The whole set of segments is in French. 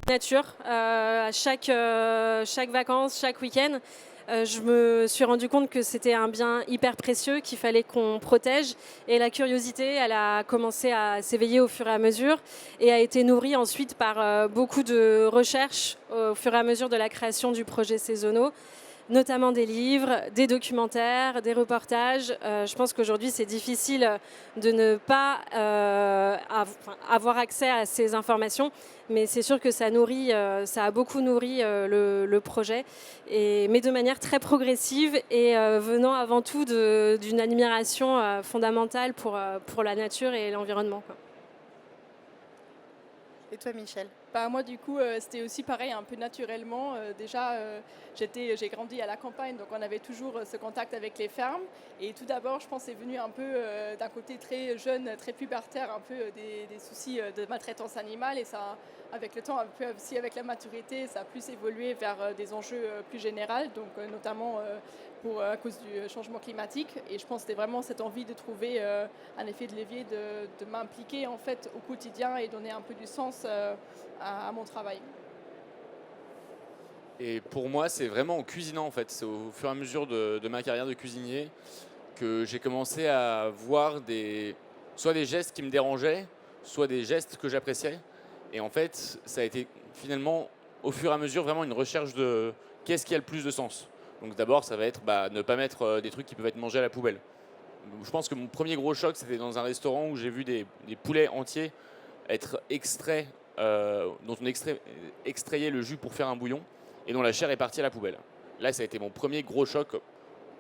nature. À chaque vacances, chaque week-end, je me suis rendu compte que c'était un bien hyper précieux qu'il fallait qu'on protège. Et la curiosité, elle a commencé à s'éveiller au fur et à mesure et a été nourrie ensuite par beaucoup de recherches au fur et à mesure de la création du projet Saisonneaux, notamment des livres, des documentaires, des reportages. Je pense qu'aujourd'hui, c'est difficile de ne pas avoir accès à ces informations, mais c'est sûr que ça a beaucoup nourri le projet, mais de manière très progressive et venant avant tout d'une admiration fondamentale pour la nature et l'environnement, quoi. Et toi, Michel? Bah, moi, du coup, c'était aussi pareil, un peu naturellement. Déjà, j'ai grandi à la campagne, donc on avait toujours ce contact avec les fermes. Et tout d'abord, je pense, c'est venu un peu d'un côté très jeune, très pubertaire, un peu des soucis de maltraitance animale. Et ça, avec le temps, un peu aussi avec la maturité, ça a plus évolué vers des enjeux plus généraux, donc notamment à cause du changement climatique. Et je pense que c'était vraiment cette envie de trouver un effet de levier, de m'impliquer en fait au quotidien et donner un peu du sens à mon travail. Et pour moi, c'est vraiment en cuisinant en fait. C'est au fur et à mesure de ma carrière de cuisinier que j'ai commencé à voir soit des gestes qui me dérangeaient, soit des gestes que j'appréciais. Et en fait, ça a été finalement au fur et à mesure vraiment une recherche de qu'est-ce qui a le plus de sens. Donc d'abord, ça va être ne pas mettre des trucs qui peuvent être mangés à la poubelle. Je pense que mon premier gros choc, c'était dans un restaurant où j'ai vu des poulets entiers être extraits, dont on extrayait le jus pour faire un bouillon et dont la chair est partie à la poubelle. Là, ça a été mon premier gros choc.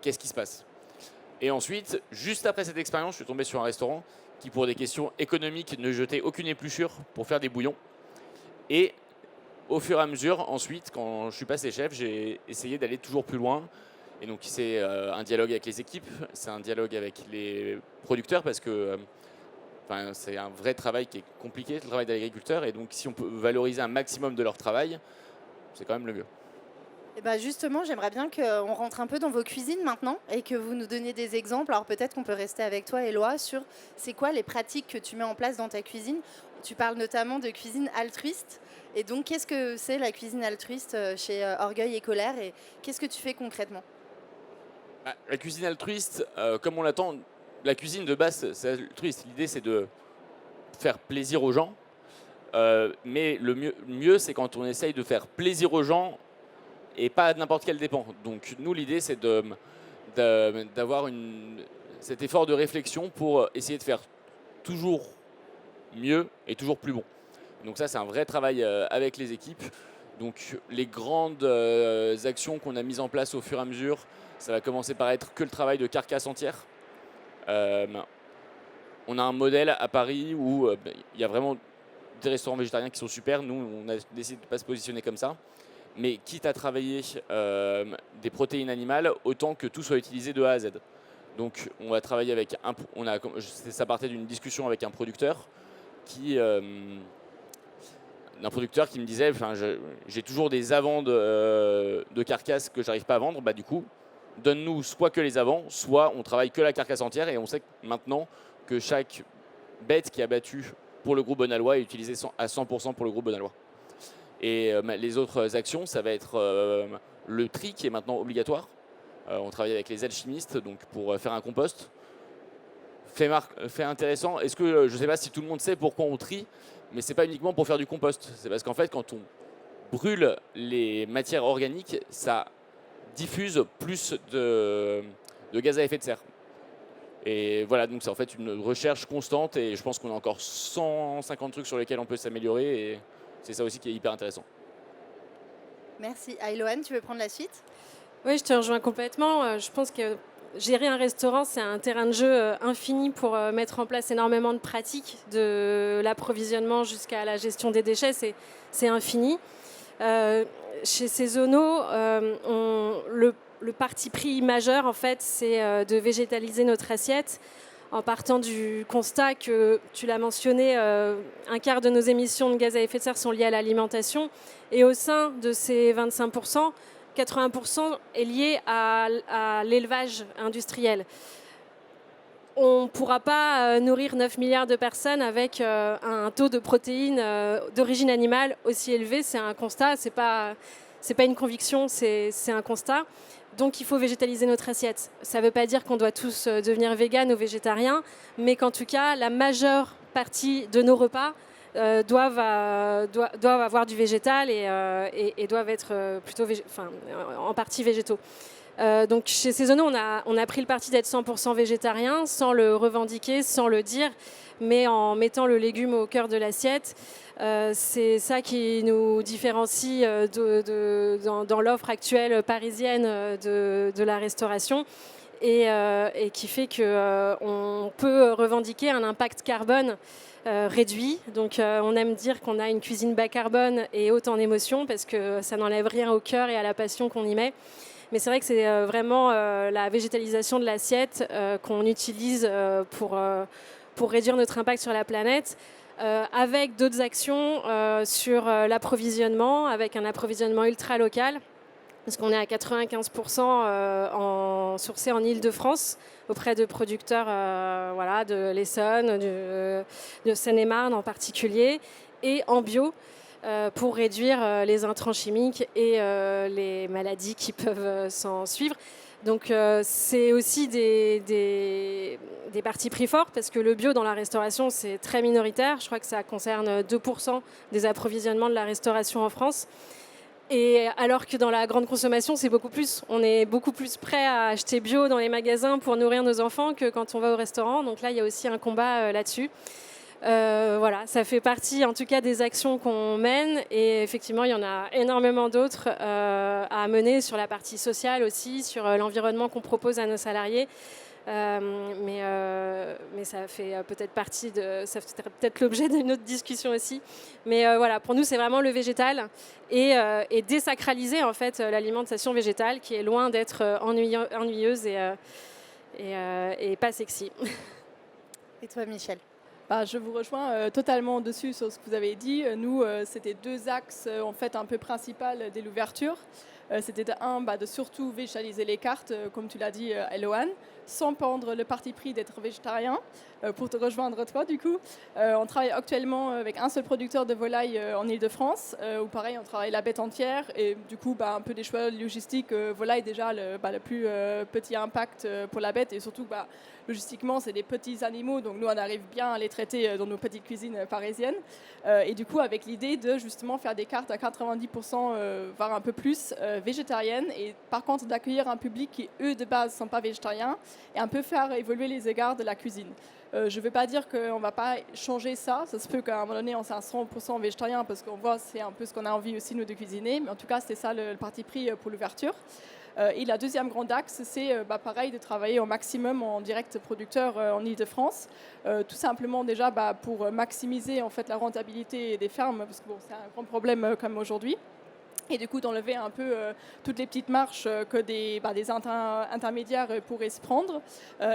Qu'est-ce qui se passe? Et ensuite, juste après cette expérience, je suis tombé sur un restaurant qui, pour des questions économiques, ne jetait aucune épluchure pour faire des bouillons. Et au fur et à mesure, ensuite, quand je suis passé chef, j'ai essayé d'aller toujours plus loin. Et donc, c'est un dialogue avec les équipes, c'est un dialogue avec les producteurs, parce que c'est un vrai travail qui est compliqué, le travail d'agriculteur. Et donc, si on peut valoriser un maximum de leur travail, c'est quand même le mieux. Et bah justement, j'aimerais bien qu'on rentre un peu dans vos cuisines maintenant et que vous nous donniez des exemples. Alors peut-être qu'on peut rester avec toi, Éloi, sur c'est quoi les pratiques que tu mets en place dans ta cuisine. Tu parles notamment de cuisine altruiste. Et donc, qu'est-ce que c'est la cuisine altruiste chez Orgueil et Colère et qu'est-ce que tu fais concrètement? La cuisine altruiste, comme on l'attend, la cuisine de base, c'est altruiste. L'idée, c'est de faire plaisir aux gens. Mais le mieux, c'est quand on essaye de faire plaisir aux gens et pas à n'importe quel dépens. Donc nous, l'idée, c'est d'avoir cet effort de réflexion pour essayer de faire toujours mieux et toujours plus bon. Donc ça, c'est un vrai travail avec les équipes. Donc les grandes actions qu'on a mises en place au fur et à mesure, ça va commencer par être que le travail de carcasse entière. On a un modèle à Paris où il y a vraiment des restaurants végétariens qui sont super. Nous, on a décidé de ne pas se positionner comme ça. Mais quitte à travailler des protéines animales, autant que tout soit utilisé de A à Z. Donc on va travailler avec ça partait d'une discussion avec un producteur qui me disait, j'ai toujours des avants de carcasse que j'arrive pas à vendre. Du coup, donne-nous soit que les avants, soit on travaille que la carcasse entière. Et on sait maintenant que chaque bête qui est abattue pour le groupe Bonalois est utilisée à 100% pour le groupe Bonalois. Et les autres actions, ça va être le tri qui est maintenant obligatoire. On travaille avec les alchimistes donc pour faire un compost. Fait intéressant, est-ce que je ne sais pas si tout le monde sait pourquoi on trie, mais ce n'est pas uniquement pour faire du compost. C'est parce qu'en fait, quand on brûle les matières organiques, ça diffuse plus de gaz à effet de serre. Et voilà, donc c'est en fait une recherche constante et je pense qu'on a encore 150 trucs sur lesquels on peut s'améliorer et c'est ça aussi qui est hyper intéressant. Merci. Aïloane, tu veux prendre la suite? Oui, je te rejoins complètement. Je pense que gérer un restaurant, c'est un terrain de jeu infini pour mettre en place énormément de pratiques, de l'approvisionnement jusqu'à la gestion des déchets, c'est infini. Chez Saisonneaux, le parti pris majeur, en fait, c'est de végétaliser notre assiette en partant du constat que, tu l'as mentionné, un quart de nos émissions de gaz à effet de serre sont liées à l'alimentation. Et au sein de ces 25%, 80% est lié à l'élevage industriel. on ne pourra pas nourrir 9 milliards de personnes avec un taux de protéines d'origine animale aussi élevé. C'est un constat, c'est pas une conviction, c'est un constat. Donc il faut végétaliser notre assiette. Ça ne veut pas dire qu'on doit tous devenir véganes ou végétariens, mais qu'en tout cas, la majeure partie de nos repas doivent avoir du végétal et doivent être plutôt en partie végétaux. Donc chez Saisonneau, on a pris le parti d'être 100% végétarien, sans le revendiquer, sans le dire, mais en mettant le légume au cœur de l'assiette. C'est ça qui nous différencie dans l'offre actuelle parisienne de la restauration et qui fait qu'on peut revendiquer un impact carbone réduit. Donc on aime dire qu'on a une cuisine bas carbone et haute en émotion parce que ça n'enlève rien au cœur et à la passion qu'on y met. Mais c'est vrai que c'est vraiment la végétalisation de l'assiette qu'on utilise pour réduire notre impact sur la planète, avec d'autres actions sur l'approvisionnement, avec un approvisionnement ultra local, parce qu'on est à 95% sourcé en Île-de-France, auprès de producteurs de l'Essonne, de Seine-et-Marne en particulier, et en bio. Pour réduire les intrants chimiques et les maladies qui peuvent s'en suivre. Donc c'est aussi des partis pris forts parce que le bio dans la restauration c'est très minoritaire. Je crois que ça concerne 2% des approvisionnements de la restauration en France. Et alors que dans la grande consommation, c'est beaucoup plus. On est beaucoup plus prêt à acheter bio dans les magasins pour nourrir nos enfants que quand on va au restaurant. Donc là, il y a aussi un combat là-dessus. Voilà, ça fait partie en tout cas des actions qu'on mène et effectivement il y en a énormément d'autres à mener sur la partie sociale aussi, sur l'environnement qu'on propose à nos salariés. Mais ça fait ça fait peut-être l'objet d'une autre discussion aussi. Mais voilà, pour nous c'est vraiment le végétal et désacraliser en fait l'alimentation végétale qui est loin d'être ennuyeuse et pas sexy. Et toi Michel? Je vous rejoins totalement dessus sur ce que vous avez dit. Nous, c'était deux axes en fait un peu principaux dès l'ouverture. C'était de surtout végétaliser les cartes, comme tu l'as dit, Eloane, sans prendre le parti pris d'être végétarien. Pour te rejoindre toi, du coup, on travaille actuellement avec un seul producteur de volaille en Île-de-France, où pareil, on travaille la bête entière et du coup, un peu des choix logistiques. Volaille déjà le plus petit impact pour la bête et surtout, logistiquement, c'est des petits animaux, donc nous, on arrive bien à les traiter dans nos petites cuisines parisiennes. Et du coup, avec l'idée de justement faire des cartes à 90%, voire un peu plus, végétariennes, et par contre d'accueillir un public qui, eux, de base, ne sont pas végétariens, et un peu faire évoluer les égards de la cuisine. Je ne veux pas dire qu'on ne va pas changer ça. Ça se peut qu'à un moment donné, on soit à 100% végétarien, parce qu'on voit, c'est un peu ce qu'on a envie aussi, nous, de cuisiner. Mais en tout cas, c'était ça le parti pris pour l'ouverture. Et la deuxième grande axe, c'est pareil, de travailler au maximum en direct producteur en Île-de-France. Tout simplement déjà pour maximiser en fait, la rentabilité des fermes, parce que c'est un grand problème comme aujourd'hui. Et du coup, d'enlever un peu toutes les petites marches que des intermédiaires pourraient se prendre.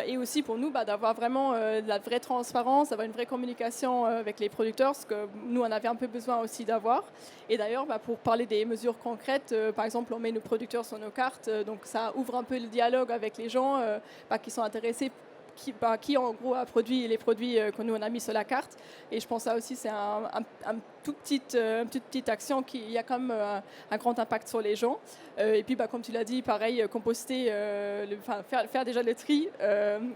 Et aussi pour nous, d'avoir vraiment de la vraie transparence, d'avoir une vraie communication avec les producteurs, ce que nous, on avait un peu besoin aussi d'avoir. Et d'ailleurs, pour parler des mesures concrètes, par exemple, on met nos producteurs sur nos cartes. Donc ça ouvre un peu le dialogue avec les gens qui sont intéressés, qui en gros a produit les produits que nous on a mis sur la carte. Et je pense que ça aussi c'est une petite action qui a quand même un grand impact sur les gens. Et puis comme tu l'as dit, pareil, composter, faire déjà le tri,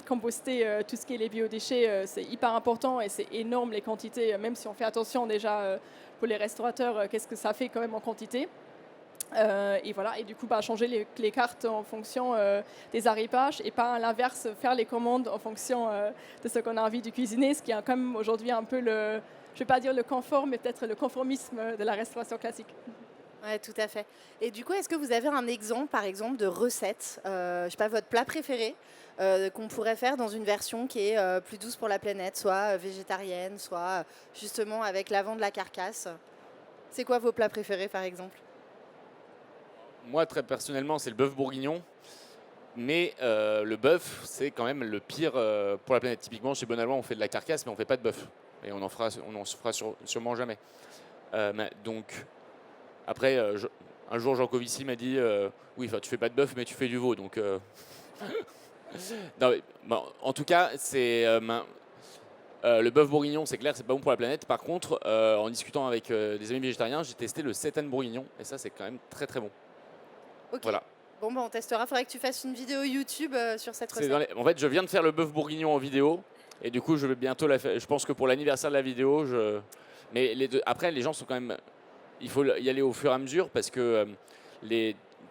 composter tout ce qui est les biodéchets, c'est hyper important et c'est énorme les quantités, même si on fait attention déjà pour les restaurateurs, qu'est-ce que ça fait quand même en quantité. Et voilà, et du coup changer les cartes en fonction des arrivages et pas à l'inverse faire les commandes en fonction de ce qu'on a envie de cuisiner, ce qui est quand même aujourd'hui un peu je ne vais pas dire le confort, mais peut-être le conformisme de la restauration classique. Oui, tout à fait. Et du coup, est-ce que vous avez un exemple, par exemple, de recette, je sais pas, votre plat préféré qu'on pourrait faire dans une version qui est plus douce pour la planète, soit végétarienne, soit justement avec l'avant de la carcasse? C'est quoi vos plats préférés, par exemple? Moi, très personnellement, c'est le bœuf bourguignon. Mais le bœuf, c'est quand même le pire pour la planète. Typiquement, chez Bonalois, on fait de la carcasse, mais on ne fait pas de bœuf. Et on en fera sûrement jamais. Donc, après, un jour, Jean Covici m'a dit oui, tu fais pas de bœuf, mais tu fais du veau. Donc, Non, mais, bon, en tout cas, c'est le bœuf bourguignon, c'est clair, c'est pas bon pour la planète. Par contre, en discutant avec des amis végétariens, j'ai testé le seitan bourguignon et ça, c'est quand même très très bon. Ok. Voilà. Bon, on testera. Faudrait que tu fasses une vidéo YouTube sur cette C'est recette. En fait, je viens de faire le bœuf bourguignon en vidéo et du coup, je vais bientôt la faire. Je pense que pour l'anniversaire de la vidéo, mais après, les gens sont quand même. Il faut y aller au fur et à mesure parce que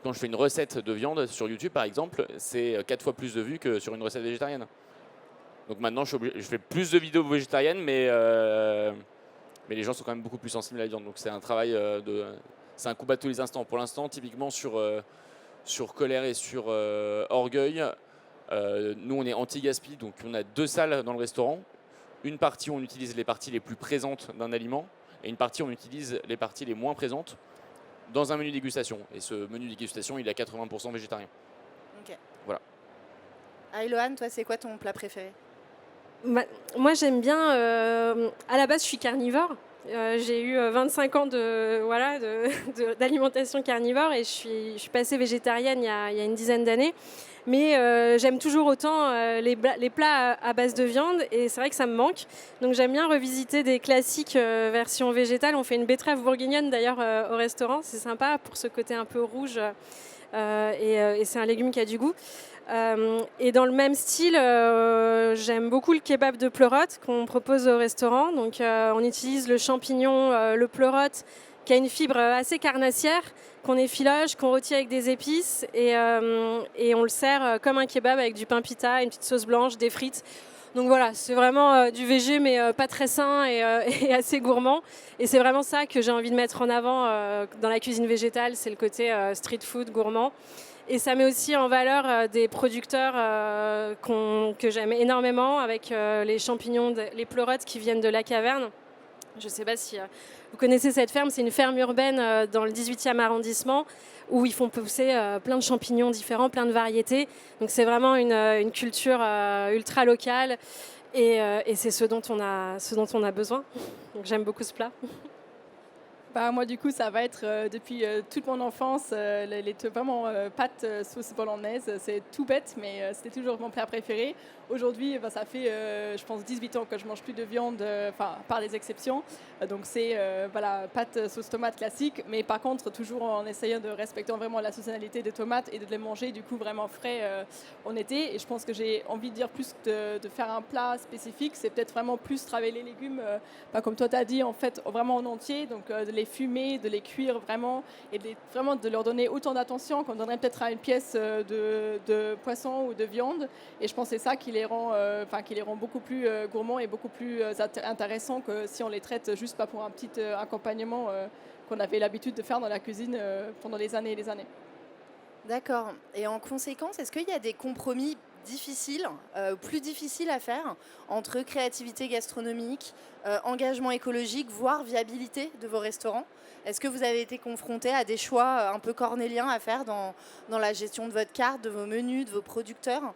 quand je fais une recette de viande sur YouTube, par exemple, c'est 4 fois plus de vues que sur une recette végétarienne. Donc maintenant, je fais plus de vidéos végétariennes, mais les gens sont quand même beaucoup plus sensibles à la viande. Donc c'est un travail c'est un coup bas de tous les instants. Pour l'instant, typiquement sur Colère et sur Orgueil, nous on est anti-gaspi, donc on a 2 salles dans le restaurant. Une partie où on utilise les parties les plus présentes d'un aliment et une partie où on utilise les parties les moins présentes dans un menu dégustation. Et ce menu dégustation, il est à 80% végétarien. Ok. Voilà. Ah, Eloane, toi, c'est quoi ton plat préféré? Moi, j'aime bien. À la base, je suis carnivore. J'ai eu 25 ans d'alimentation carnivore et je suis passée végétarienne il y a une dizaine d'années. Mais j'aime toujours autant les plats à base de viande et c'est vrai que ça me manque. Donc j'aime bien revisiter des classiques version végétale. On fait une betterave bourguignonne d'ailleurs au restaurant. C'est sympa pour ce côté un peu rouge et c'est un légume qui a du goût. Et dans le même style, j'aime beaucoup le kebab de pleurote qu'on propose au restaurant. Donc on utilise le champignon, le pleurote, qui a une fibre assez carnassière, qu'on effiloche, qu'on rôtit avec des épices et on le sert comme un kebab avec du pain pita, une petite sauce blanche, des frites. Donc voilà, c'est vraiment du végé mais pas très sain et assez gourmand. Et c'est vraiment ça que j'ai envie de mettre en avant dans la cuisine végétale, c'est le côté street food gourmand. Et ça met aussi en valeur des producteurs que j'aime énormément avec les champignons, les pleurotes qui viennent de la caverne. Je ne sais pas si vous connaissez cette ferme, c'est une ferme urbaine dans le 18e arrondissement où ils font pousser plein de champignons différents, plein de variétés. Donc c'est vraiment une culture ultra locale et c'est ce dont on a besoin. Donc j'aime beaucoup ce plat. Bah, moi, du coup, ça va être depuis toute mon enfance, vraiment pâtes sauce bolognaise. C'est tout bête, mais c'était toujours mon plat préféré. Aujourd'hui, ça fait, je pense, 18 ans que je mange plus de viande, par les exceptions. Donc, c'est pâtes sauce tomate classique, mais par contre, toujours en essayant de respecter vraiment la saisonnalité des tomates et de les manger, du coup, vraiment frais en été. Et je pense que j'ai envie de dire plus de faire un plat spécifique, c'est peut-être vraiment plus travailler les légumes, comme toi, tu as dit, en fait, vraiment en entier. Donc, de les fumer, de les cuire vraiment et vraiment de leur donner autant d'attention qu'on donnerait peut-être à une pièce de poisson ou de viande. Et je pense que c'est ça qui les rend beaucoup plus gourmands et beaucoup plus intéressants que si on les traite juste pas pour un petit accompagnement qu'on avait l'habitude de faire dans la cuisine pendant des années et des années. D'accord. Et en conséquence, est-ce qu'il y a des compromis difficiles, plus difficiles à faire entre créativité gastronomique, engagement écologique, voire viabilité de vos restaurants? Est-ce que vous avez été confronté à des choix un peu cornéliens à faire dans la gestion de votre carte, de vos menus, de vos producteurs?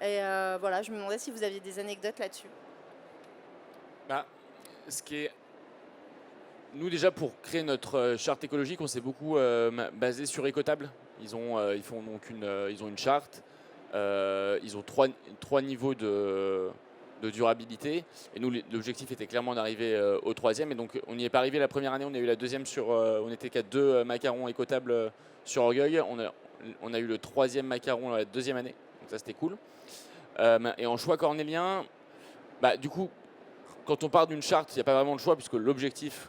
Et voilà, je me demandais si vous aviez des anecdotes là-dessus. Ce qui est... Nous déjà pour créer notre charte écologique, on s'est beaucoup basé sur Écotable. Ils ont une charte, ils ont trois niveaux de durabilité. Et nous, l'objectif était clairement d'arriver au 3e. Et donc, on n'y est pas arrivé la première année. On a eu la 2e on était qu'à 2 macarons Écotables sur Orgueil. On a eu le 3e macaron la 2e année. Donc ça, c'était cool. Et en choix cornélien, du coup, quand on part d'une charte, il n'y a pas vraiment de choix puisque l'objectif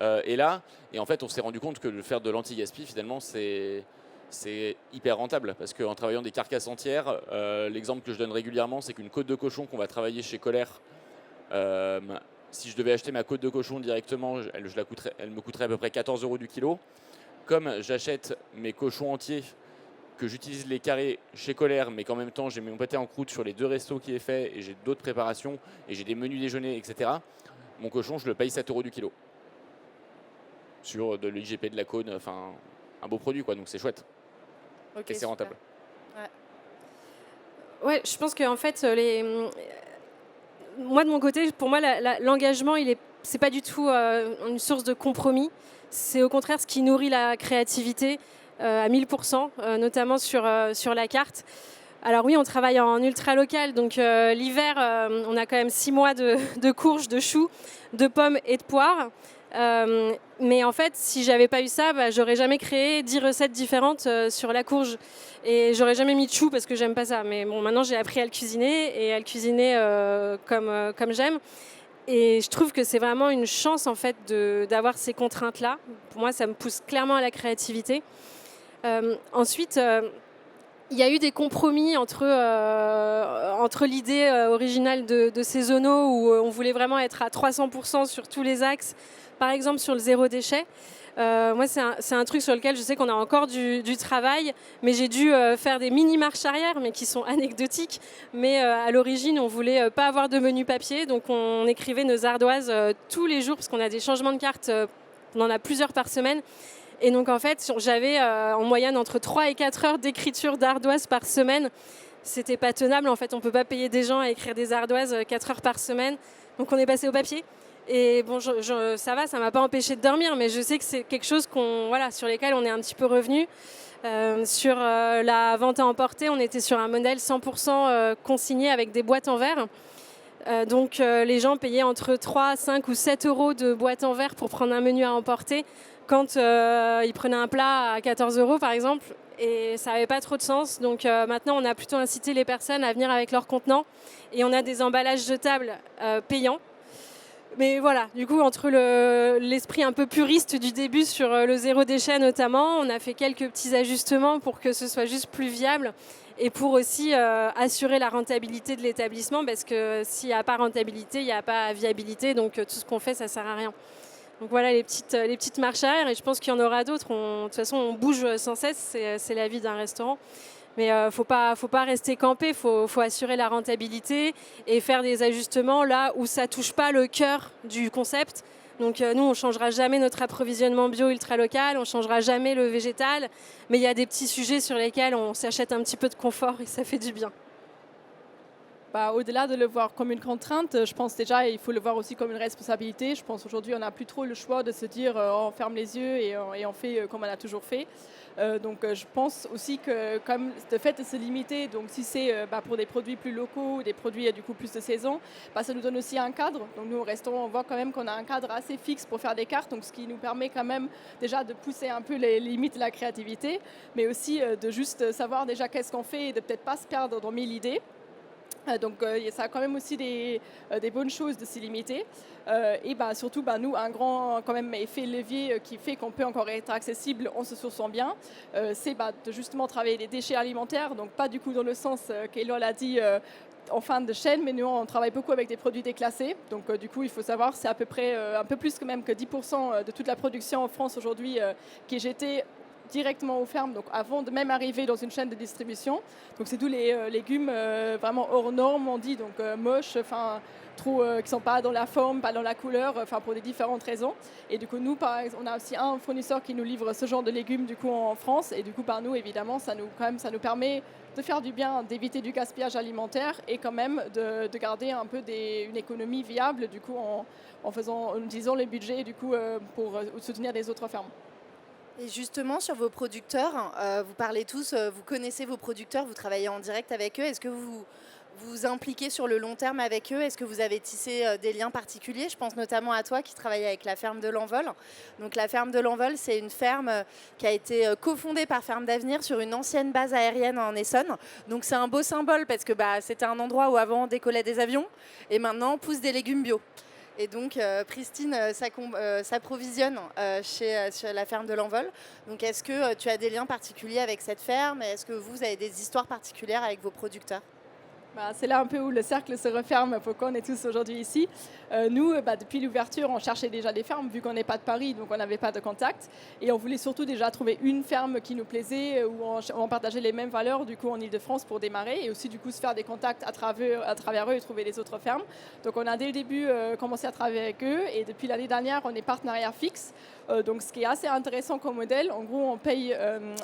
est là. Et en fait, on s'est rendu compte que de faire de l'anti-gaspi, finalement, c'est hyper rentable parce qu'en travaillant des carcasses entières, l'exemple que je donne régulièrement, c'est qu'une côte de cochon qu'on va travailler chez Colère, si je devais acheter ma côte de cochon directement, elle me coûterait à peu près 14 € du kilo. Comme j'achète mes cochons entiers, que j'utilise les carrés chez Colère, mais qu'en même temps j'ai mon pâté en croûte sur les 2 restos qui est fait et j'ai d'autres préparations et j'ai des menus déjeuners, etc. Mon cochon, je le paye 7 € du kilo. Sur de l'IGP, de la cône, enfin un beau produit quoi, donc c'est chouette. Okay, et c'est rentable. Ouais, je pense qu'en fait, moi de mon côté, pour moi, l'engagement, c'est pas du tout une source de compromis. C'est au contraire ce qui nourrit la créativité à 1000%, notamment sur la carte. Alors oui, on travaille en ultra local, donc l'hiver, on a quand même 6 mois de courges, de choux, de pommes et de poires. Mais en fait, si j'avais pas eu ça, j'aurais jamais créé 10 recettes différentes sur la courge. Et j'aurais jamais mis de choux parce que j'aime pas ça. Mais bon, maintenant j'ai appris à le cuisiner et à le cuisiner comme j'aime. Et je trouve que c'est vraiment une chance en fait d'avoir ces contraintes-là. Pour moi, ça me pousse clairement à la créativité. Ensuite, il y a eu des compromis entre l'idée originale de Saisonneau où on voulait vraiment être à 300% sur tous les axes, par exemple sur le zéro déchet. Moi, c'est un truc sur lequel je sais qu'on a encore du travail, mais j'ai dû faire des mini-marches arrière, mais qui sont anecdotiques. Mais à l'origine, on voulait pas avoir de menu papier, donc on écrivait nos ardoises tous les jours, parce qu'on a des changements de cartes, on en a plusieurs par semaine. Et donc, en fait, j'avais en moyenne entre 3 et 4 heures d'écriture d'ardoises par semaine. C'était pas tenable, en fait, on peut pas payer des gens à écrire des ardoises 4 heures par semaine. Donc, on est passé au papier. Et bon, ça va, ça m'a pas empêché de dormir, mais je sais que c'est quelque chose sur lesquels on est un petit peu revenu. Sur la vente à emporter, on était sur un modèle 100% consigné avec des boîtes en verre. Donc les gens payaient entre 3, 5 ou 7 euros de boîte en verre pour prendre un menu à emporter quand ils prenaient un plat à 14 euros par exemple. Et ça n'avait pas trop de sens. Donc maintenant, on a plutôt incité les personnes à venir avec leurs contenants. Et on a des emballages jetables payants. Mais voilà, du coup, entre l'esprit un peu puriste du début sur le zéro déchet notamment, on a fait quelques petits ajustements pour que ce soit juste plus viable et pour aussi assurer la rentabilité de l'établissement parce que s'il n'y a pas rentabilité, il n'y a pas viabilité, donc tout ce qu'on fait, ça ne sert à rien. Donc voilà les petites marches arrière et je pense qu'il y en aura d'autres. De toute façon, on bouge sans cesse, c'est la vie d'un restaurant. Mais faut pas rester campé, faut assurer la rentabilité et faire des ajustements là où ça touche pas le cœur du concept. Donc nous, on changera jamais notre approvisionnement bio ultra local, on changera jamais le végétal, mais il y a des petits sujets sur lesquels on s'achète un petit peu de confort et ça fait du bien. Au-delà de le voir comme une contrainte, je pense déjà il faut le voir aussi comme une responsabilité. Je pense aujourd'hui on n'a plus trop le choix de se dire on ferme les yeux et on fait comme on a toujours fait. Donc je pense aussi que comme le fait de se limiter, donc si c'est pour des produits plus locaux, des produits du coup plus de saison, ça nous donne aussi un cadre. Donc nous au restaurant on voit quand même qu'on a un cadre assez fixe pour faire des cartes, donc ce qui nous permet quand même déjà de pousser un peu les limites de la créativité, mais aussi de juste savoir déjà qu'est-ce qu'on fait et de peut-être pas se perdre dans 1000 idées. Donc ça a quand même aussi des bonnes choses de s'y limiter. Et surtout, nous, un grand quand même, effet levier qui fait qu'on peut encore être accessible en se sourçant bien, c'est de justement travailler les déchets alimentaires. Donc pas du coup dans le sens qu'Éloi l'a dit en fin de chaîne, mais nous, on travaille beaucoup avec des produits déclassés. Donc du coup, il faut savoir, c'est à peu près un peu plus que même que 10% de toute la production en France aujourd'hui qui est jetée directement aux fermes, donc avant de même arriver dans une chaîne de distribution. Donc c'est tous les légumes vraiment hors normes, on dit, donc moches, trop, qui ne sont pas dans la forme, pas dans la couleur, pour des différentes raisons. Et du coup, nous, par exemple, on a aussi un fournisseur qui nous livre ce genre de légumes du coup en France. Et du coup, par nous, évidemment, ça nous permet de faire du bien, d'éviter du gaspillage alimentaire et quand même de garder un peu une économie viable du coup en utilisant le budget du coup pour soutenir les autres fermes. Et justement, sur vos producteurs, vous parlez tous, vous connaissez vos producteurs, vous travaillez en direct avec eux. Est-ce que vous vous impliquez sur le long terme avec eux? Est-ce que vous avez tissé des liens particuliers? Je pense notamment à toi qui travaille avec la ferme de l'Envol. Donc la ferme de l'Envol, c'est une ferme qui a été cofondée par Ferme d'Avenir sur une ancienne base aérienne en Essonne. Donc c'est un beau symbole parce que c'était un endroit où avant décollaient des avions et maintenant poussent des légumes bio. Et donc, Pristine s'approvisionne chez la ferme de l'Envol. Donc, est-ce que tu as des liens particuliers avec cette ferme? Est-ce que vous avez des histoires particulières avec vos producteurs? C'est là un peu où le cercle se referme, pourquoi on est tous aujourd'hui ici. Nous, depuis l'ouverture, on cherchait déjà des fermes, vu qu'on n'est pas de Paris, donc on n'avait pas de contact. Et on voulait surtout déjà trouver une ferme qui nous plaisait, où on partageait les mêmes valeurs, du coup, en Ile-de-France pour démarrer, et aussi, du coup, se faire des contacts à travers eux et trouver les autres fermes. Donc on a dès le début commencé à travailler avec eux, et depuis l'année dernière, on est partenariat fixe. Donc ce qui est assez intéressant comme modèle, en gros, on paye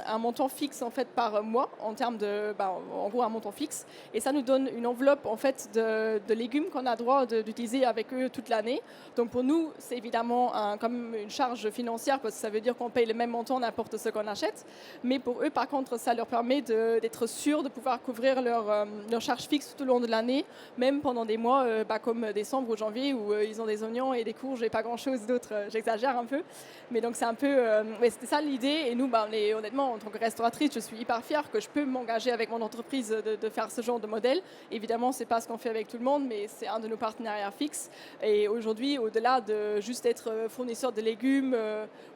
un montant fixe en fait par mois, en termes de, en gros, un montant fixe, et ça nous donne donne une enveloppe en fait, de légumes qu'on a droit d'utiliser avec eux toute l'année. Donc pour nous, c'est évidemment comme une charge financière parce que ça veut dire qu'on paye le même montant n'importe ce qu'on achète. Mais pour eux, par contre, ça leur permet d'être sûrs de pouvoir couvrir leurs charges fixes tout au long de l'année, même pendant des mois comme décembre ou janvier où ils ont des oignons et des courges et pas grand-chose d'autre. J'exagère un peu. Mais donc c'est un peu... c'était ça l'idée. Et nous, honnêtement, en tant que restauratrice, je suis hyper fière que je peux m'engager avec mon entreprise de faire ce genre de modèle. Évidemment, ce n'est pas ce qu'on fait avec tout le monde, mais c'est un de nos partenariats fixes. Et aujourd'hui, au-delà de juste être fournisseur de légumes